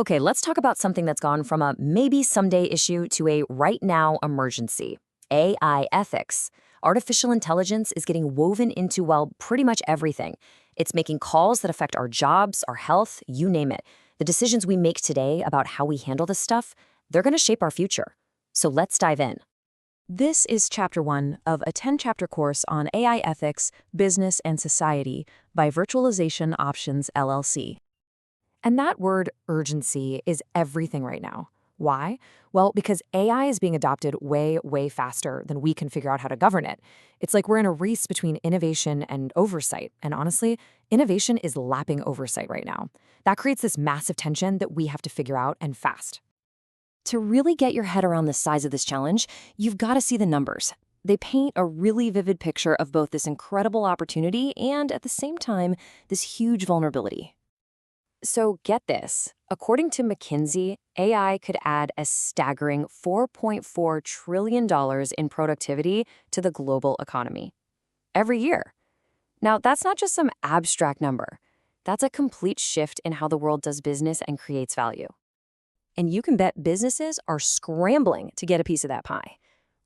Okay, let's talk about something that's gone from a maybe someday issue to a right now emergency. AI ethics. Artificial intelligence is getting woven into, well, pretty much everything. It's making calls that affect our jobs, our health, you name it. The decisions we make today about how we handle this stuff, they're going to shape our future. So let's dive in. This is Chapter 1 of a 10-chapter course on AI ethics, business, and society by Virtualization Options LLC. And that word urgency is everything right now. Why? Well, because AI is being adopted way, way faster than we can figure out how to govern it. It's like we're in a race between innovation and oversight. And honestly, innovation is lapping oversight right now. That creates this massive tension that we have to figure out and fast. To really get your head around the size of this challenge, you've got to see the numbers. They paint a really vivid picture of both this incredible opportunity and, at the same time, this huge vulnerability. So get this, according to McKinsey, AI could add a staggering $4.4 trillion in productivity to the global economy every year. Now, that's not just some abstract number. That's a complete shift in how the world does business and creates value. And you can bet businesses are scrambling to get a piece of that pie.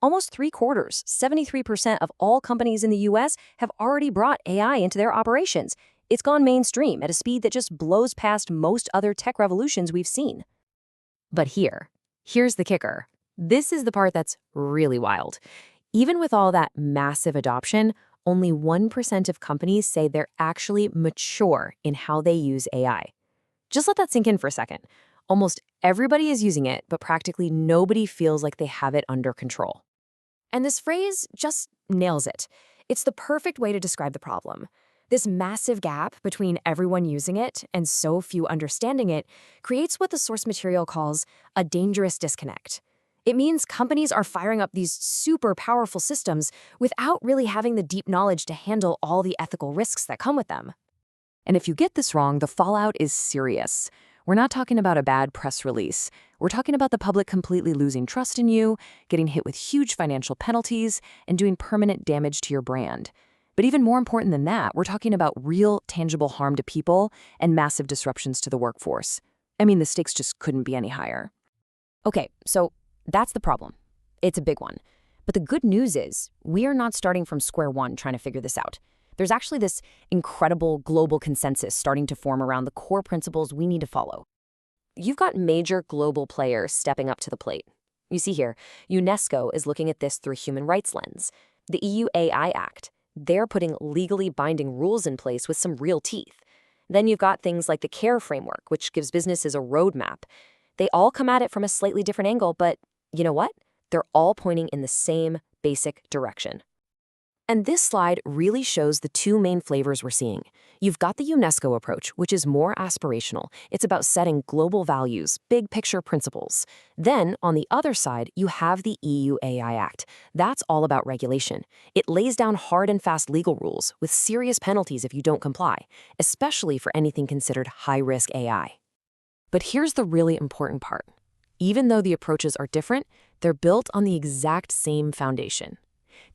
Almost 3/4, 73% of all companies in the US have already brought AI into their operations. It's gone mainstream at a speed that just blows past most other tech revolutions we've seen. But here's the kicker. This is the part that's really wild. Even with all that massive adoption, only 1% of companies say they're actually mature in how they use AI. Just let that sink in for a second. Almost everybody is using it, but practically nobody feels like they have it under control. And this phrase just nails it. It's the perfect way to describe the problem. This massive gap between everyone using it and so few understanding it creates what the source material calls a dangerous disconnect. It means companies are firing up these super powerful systems without really having the deep knowledge to handle all the ethical risks that come with them. And if you get this wrong, the fallout is serious. We're not talking about a bad press release. We're talking about the public completely losing trust in you, getting hit with huge financial penalties, and doing permanent damage to your brand. But even more important than that, we're talking about real, tangible harm to people and massive disruptions to the workforce. I mean, the stakes just couldn't be any higher. Okay, so that's the problem. It's a big one. But the good news is, we are not starting from square one trying to figure this out. There's actually this incredible global consensus starting to form around the core principles we need to follow. You've got major global players stepping up to the plate. You see here, UNESCO is looking at this through a human rights lens. The EU AI Act, they're putting legally binding rules in place with some real teeth. Then you've got things like the CARE framework, which gives businesses a roadmap. They all come at it from a slightly different angle, but you know what? They're all pointing in the same basic direction. And this slide really shows the two main flavors we're seeing. You've got the UNESCO approach, which is more aspirational. It's about setting global values, big picture principles. Then, on the other side, you have the EU AI Act. That's all about regulation. It lays down hard and fast legal rules with serious penalties if you don't comply, especially for anything considered high-risk AI. But here's the really important part. Even though the approaches are different, they're built on the exact same foundation.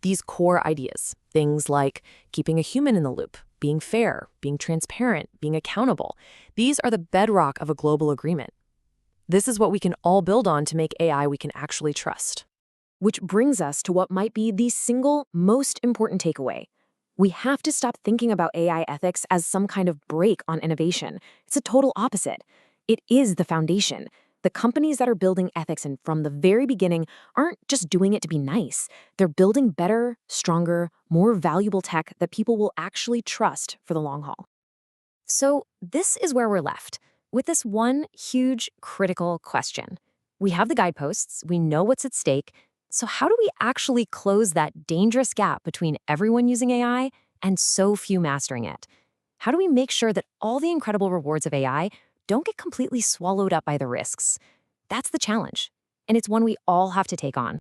These core ideas, things like keeping a human in the loop, being fair, being transparent, being accountable, these are the bedrock of a global agreement. This is what we can all build on to make AI we can actually trust. Which brings us to what might be the single most important takeaway. We have to stop thinking about AI ethics as some kind of brake on innovation. It's a total opposite. It is the foundation. The companies that are building ethics and from the very beginning aren't just doing it to be nice. They're building better, stronger, more valuable tech that people will actually trust for the long haul. So this is where we're left, with this one huge critical question. We have the guideposts, we know what's at stake, so how do we actually close that dangerous gap between everyone using AI and so few mastering it? How do we make sure that all the incredible rewards of AI don't get completely swallowed up by the risks? That's the challenge, and it's one we all have to take on.